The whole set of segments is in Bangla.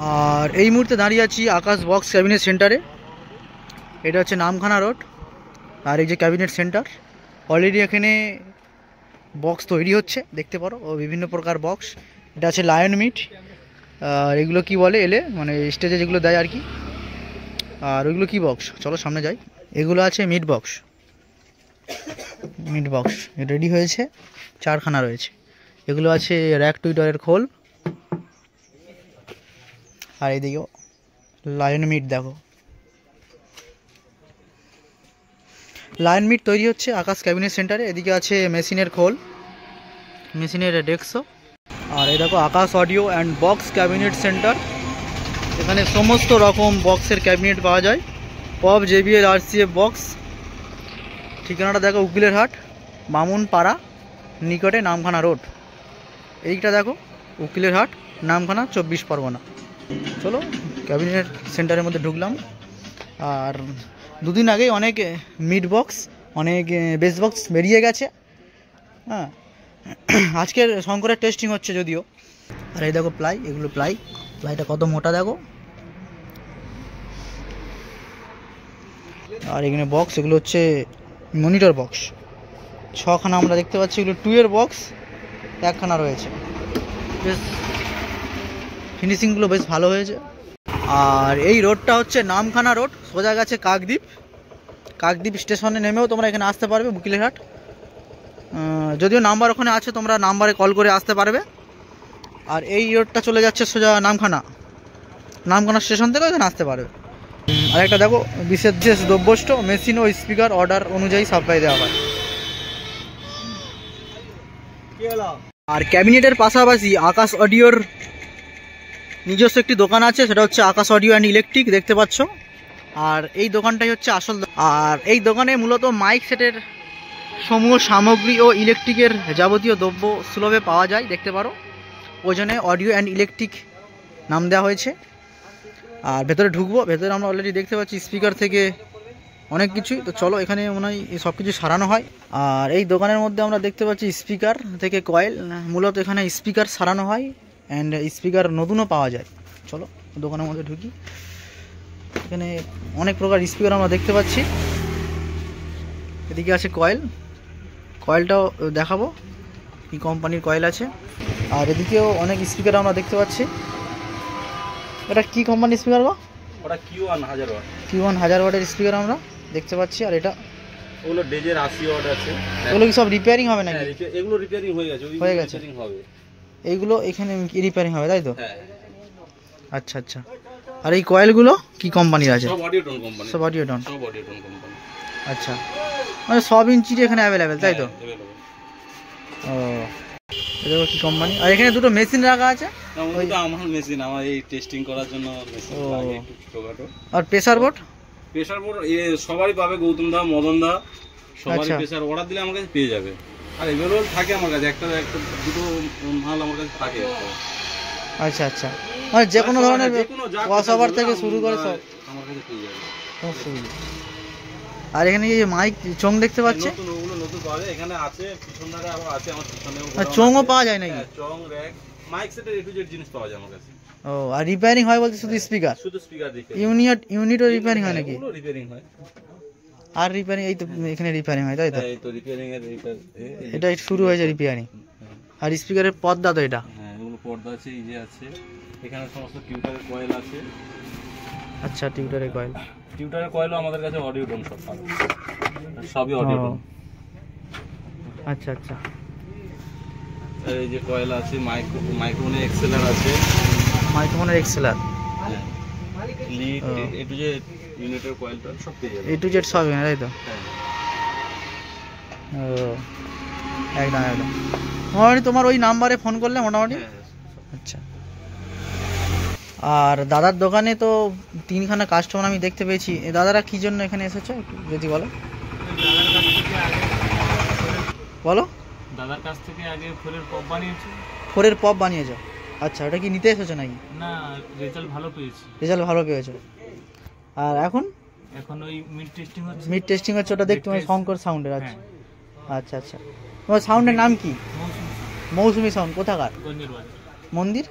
আর এই মুহূর্তে দাঁড়িয়ে আছি আকাশ বক্স ক্যাবিনেট সেন্টারে। এটা হচ্ছে নামখানা রোড। আর এই যে ক্যাবিনেট সেন্টার, অলরেডি এখানে বক্স তৈরি হচ্ছে, দেখতে পারো, ও বিভিন্ন প্রকার বক্স। এটা আছে লায়ন মিট, আর এগুলো কি বলে এলে, মানে স্টেজে যেগুলো দেয় আর কি। আর ওইগুলো কি বক্স, চলো সামনে যাই। এগুলো আছে meat box. Meat box ready হয়েছে, 4খানা রয়েছে। এগুলো আছে র্যাক টুইটারের খোল। আর এইদিকেও লায়ন মিট, দেখো লায়ন মিট তৈরি হচ্ছে আকাশ ক্যাবিনেট সেন্টারে। এদিকে আছে মেশিনের খোল, মেশিনের ডেস্কও। আর এই দেখো Akash audio and box cabinet centre. এখানে সমস্ত রকম বক্সের ক্যাবিনেট পাওয়া যায়। Pop, JBL, RCF box. ঠিকানাটা দেখো উকিলের হাট, বামুনপাড়া নিকটে, নামখানা রোড। এইটা দেখো উকিলের হাট, নামখানা, 24 পরগনা। চলো ক্যাবিনেট সেন্টারের মধ্যে ঢুকলাম। আর দুদিন আগেই অনেক মিড বক্স, অনেক বেস বক্স বেরিয়ে গেছে। হ্যাঁ, আজকের শঙ্করের টেস্টিং হচ্ছে যদিও। আর এই দেখো প্লাই, এগুলো প্লাইটা কত মোটা দেখো। আর এখানে বক্স, এগুলো হচ্ছে মনিটর বক্স। 6খানা আমরা দেখতে পাচ্ছি। এগুলো 2 এর বক্স, 1খানা রয়েছে। বেশ ফিনিশিংগুলো বেশ ভালো হয়েছে। আর এই রোডটা হচ্ছে নামখানা রোড, সোজা গেছে কাকদ্বীপ স্টেশনে নেমেও তোমরা এখানে আসতে পারবে, উকিলের হাট। যদিও নাম্বার ওখানে আছে, তোমরা নাম্বারে কল করে আসতে পারবে। আর এই রোডটা চলে যাচ্ছে সোজা নামখানা স্টেশন থেকে এখানে আসতে পারবে। আর একটা দেখো বিশেষ দ্রব্যষ্ট মেশিন ও স্পিকার অর্ডার অনুযায়ী সাপ্লাই দেওয়া হয়। আর ক্যাবিনেটের পাশাপাশি আকাশ অডিওর নিজস্ব একটি দোকান আছে, সেটা হচ্ছে আকাশ অডিও অ্যান্ড ইলেকট্রিক, দেখতে পাচ্ছ। আর এই দোকানটাই হচ্ছে আসল। আর এই দোকানে মূলত মাইক সেটের সমূহ সামগ্রী ও ইলেকট্রিকের যাবতীয় দ্রব্য সুলভে পাওয়া যায়, দেখতে পারো। ওই জন্য অডিও অ্যান্ড ইলেকট্রিক নাম দেওয়া হয়েছে। আর ভেতরে ঢুকবো, ভেতরে আমরা অলরেডি দেখতে পাচ্ছি স্পিকার থেকে অনেক কিছুই। তো চলো, এখানে মনে হয় সব কিছু সারানো হয়। আর এই দোকানের মধ্যে আমরা দেখতে পাচ্ছি স্পিকার থেকে কয়েল, মূলত এখানে স্পিকার সারানো হয় অ্যান্ড স্পিকার নতুনও পাওয়া যায়। চলো দোকানের মধ্যে ঢুকি। এখানে অনেক প্রকার স্পিকার আমরা দেখতে পাচ্ছি। এদিকে আছে কয়েলটাও দেখাবো কি কোম্পানির কয়েল আছে। আর এদিকেও অনেক স্পিকার আমরা দেখতে পাচ্ছি। এটা কি কোম্পানির স্পিকার গো? ওটা Q1 1000 ওয়াট। Q1 1000 ওয়াটের স্পিকার আমরা দেখতে পাচ্ছি। আর এটা ওগুলো ডেজের 80 ওয়াট আছে। এগুলো কি সব রিপেয়ারিং হবে নাকি? এগুলো রিপেয়ারিং হয়ে গেছে, রিপেয়ারিং হবে। এইগুলো এখানে রিপেয়ারিং হবে, তাই তো? হ্যাঁ। আচ্ছা আচ্ছা। আর এই কয়েলগুলো কি কোম্পানির আছে? সব অডিওটন কোম্পানি। সব অডিওটন কোম্পানি। আচ্ছা, মানে সব ইঞ্চির এখানে অ্যাভেলেবেল, তাই তো? ও, এটা কি কোম্পানি? আর এখানে দুটো মেশিন রাখা আছে। ওইটা আমার মেশিন, আমার এই টেস্টিং করার জন্য মেশিন লাগে একটু ছোটখাটো। আর প্রেসার বোর্ড সবারই পাবে, গৌতম দা, মদন দা, সবারই প্রেসার অর্ডার দিলে আমার কাছে পেয়ে যাবে। আর এভেলেবল থাকে আমার কাছে, একটা দুটো মাল আমার কাছে থাকে। আচ্ছা আচ্ছা, মানে যে কোনো ধরনের ওয়াশ ওভার থেকে শুরু করে সব আমার কাছে পেয়ে যাবে। আর এখানে এই মাইক চোং দেখতে পাচ্ছি, নতুন পাওয়া যায় এখানে, আছে পিছন ধারে আরো আছে, আমার পিছনেও চোংও পাওয়া যায় নাকি? চোং, র‍্যাক, মাইক সেটের A to Z জিনিস পাওয়া যায় আমার কাছে। ও, আর রিপেয়ারিং হয় বলতে শুধু স্পিকার? শুধু স্পিকার রিপেয়ারিং। ইউনিটও রিপেয়ারিং হয় নাকি? পুরো রিপেয়ারিং হয়। আর রিপেয়ারিং এই তো এখানে রিপেয়ারিং হয়, তাই তো? এই তো রিপেয়ারিং এর এটা শুরু হয়েছে রিপেয়ারিং। আর স্পিকারের পর্দা তো এটা? হ্যাঁ, এগুলো পর্দা আছে, এই যে আছে। এখানে সমস্ত টিউটারের কয়েল আছে। আচ্ছা, টিউটারের কয়েলও আমাদের কাছে অডিওটন সব পাবে, সবই অডিওটন। আচ্ছা আচ্ছা। এই যে কয়েল আছে, মাইক্রোফোনের এক্সেলার আছে। মাইক্রোফোনের এক্সেলার, হ্যাঁ, লিড, A to Z ইউনিটের কয়েলটা সব পেয়ে যাবে। A to Z সব এখানে, তাই তো? হ্যাঁ। ও, একদম মোটামুটি তোমার ওই নাম্বারে ফোন করলে মোটামুটি। আচ্ছা। আর দাদার দোকানে তো 3খানা কাস্টমার আমি দেখতে পেয়েছি। দাদারা কি জন্য এখানে এসেছো একটু যদি বলো। দাদার কাছ থেকে আগে ফোরের পপ বানিয়েছো? আচ্ছা, ওটা কি নিতে এসেছো নাকি? না, রেজাল্ট ভালো পেয়েছো। আর এখন ওই মিড টেস্টিং হচ্ছে, ওটা দেখতে তোমার শঙ্কর সাউন্ডের। আচ্ছা আচ্ছা আচ্ছা। তোমার সাউন্ডের নাম কি? মৌসুমি সাউন্ড। কোথাকার? গঞ্জের বাজার। মন্দির?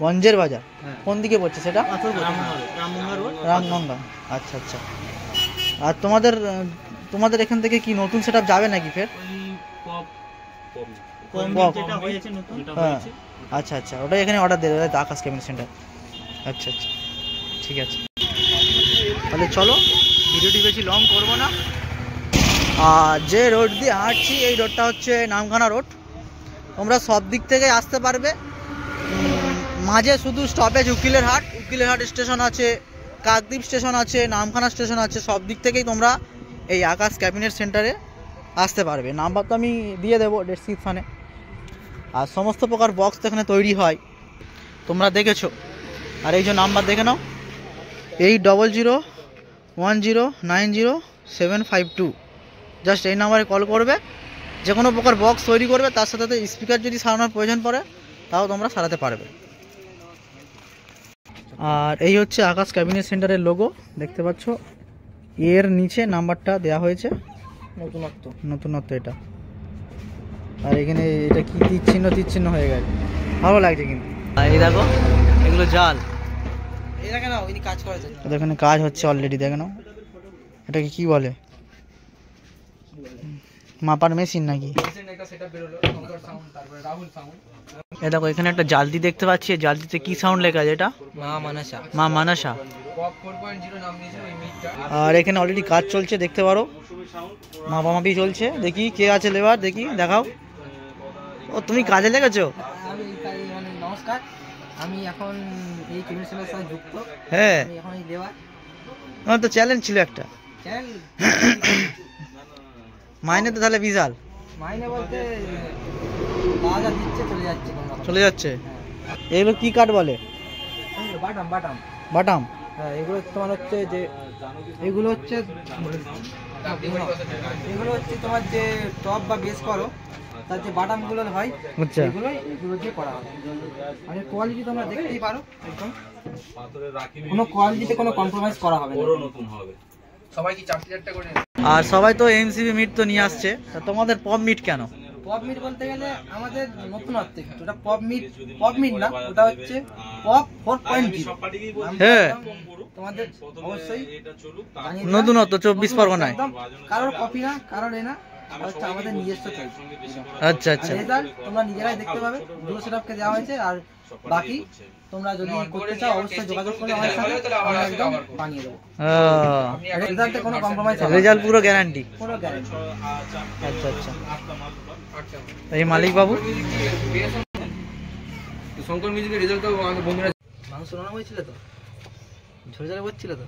গঞ্জের বাজার হ্যাঁ। কোন দিকে পড়ছে সেটা? রামগঙ্গা রোড। রামগঙ্গা। আচ্ছা আচ্ছা। আর তোমাদের এখান থেকে কি নতুন সেটআপ যাবে নাকি ফের? ওই পপ পপ। যেটা হয়েছে নতুন যেটা হ্যাঁ হয়েছে। আচ্ছা আচ্ছা, ওটা এখানে অর্ডার দেবে তাই তো, আকাশ ক্যাবিনেট সেন্টার। আচ্ছা আচ্ছা ঠিক আছে, তাহলে চলো ভিডিওটি বেশি লং করবো না। আর যে রোড দিয়ে হাঁটছি এই রোডটা হচ্ছে নামখানা রোড। তোমরা সব দিক থেকে আসতে পারবে। মাঝে শুধু স্টপেজ উকিলের হাট স্টেশন আছে, কাকদ্বীপ স্টেশন আছে, নামখানা স্টেশন আছে, সব দিক থেকেই তোমরা এই আকাশ ক্যাবিনেট সেন্টারে আসতে পারবে। নাম্বার তো আমি দিয়ে দেবো ডেসক্রিপশানে। আর সমস্ত প্রকার বক্স এখানে তৈরি হয়, তোমরা দেখেছো। আর এই যে নাম্বার দেখে নাও, 8010109752। জাস্ট এই নাম্বারে কল করবে, যে কোনো প্রকার বক্স তৈরি করবে, তার সাথে স্পিকার যদি সারানোর প্রয়োজন পড়ে তাও তোমরা সারাতে পারবে। আর এই হচ্ছে আকাশ ক্যাবিনেট সেন্টারের লোগো, দেখতে পাচ্ছ। এর নিচে নাম্বারটা দেওয়া হয়েছে, নতুনত্ব এটা। আর এখানে এটা কি তীরচিহ্ন হয়ে গেছে, ভালো লাগছে কিন্তু। আর এই দেখো এগুলো জাল, এখানে কাজ হচ্ছে অলরেডি, দেখে নাও। এটাকে কি বলে, মাপার মেশিন নাকি? এই দেখো এখানে একটা জালতি দেখতে পাচ্ছি, জালতিতে কি সাউন্ড লেখা আছে? এটা মা মানাসা। আর এখানে অলরেডি কাজ চলছে, দেখতে পারো, মাপামাপি চলছে। দেখি কে আছে লেবার, দেখি দেখাও। ও তুমি কাজে লেগেছো? নমস্কার, আমি এখন এই ক্যাবিনেট সেন্টারের সাথে যুক্ত। হ্যাঁ, আমি এখন এই লেবার। আমার তো চ্যালেঞ্জ ছিল একটা। চ্যানেল মাইনে তো তাহলে বিশাল। মাইনে বলতে যা দিচ্ছে চলে যাচ্ছে। এগুলো কি কাঠ বলে? বাটাম। বাটাম। হ্যাঁ, এগুলো তোমার হচ্ছে যে এগুলো হচ্ছে তোমার যে টপ বা বেস করো, তার যে বাটামগুলো হয় আচ্ছা, এগুলো দিয়ে করা হয়। আর কোয়ালিটি তোমরা দেখতেই পারো, একদম কোনো কোয়ালিটিতে কোনো কম্প্রোমাইজ করা হবে না। সবাই কি 4-4টা করে? আর সবাই তো এমসিবি মিট তো নিয়ে আসছে, তা তোমাদের পপ মিট কেন? পপ মিট বলতে গেলে আমাদের নতুনত্ব, ওটা পপ মিট না, ওটা হচ্ছে পপ 4.0। হ্যাঁ, তোমাদের অবশ্যই নতুনত্ব 24 পরগনায়। একদম কারোর কপি না, কারোর এ না, হচ্ছে আমাদের নিজস্ব তৈরি। আচ্ছা আচ্ছা, রেজাল্ট তোমরা নিজেরাই দেখতে পাবে, দুটো সেটআপকে দেওয়া হয়েছে। আর বাকি তোমরা যদি করতে চাও অবশ্যই যোগাযোগ করে আমাদের সাথে, আমরা একদম বানিয়ে দেবো। রেজাল্টে কোনো কম্প্রোমাইজ হবে না, রেজাল্ট পুরো গ্যারান্টি। পুরো গ্যারান্টি। আচ্ছা আচ্ছা, এই মালিক বাবু শঙ্কর মিউজিকের রেজাল্ট তো আমাদের বন্ধুরা মাংস রান্না হয়েছিল তো, ঝরে ঝরে করছিল তো।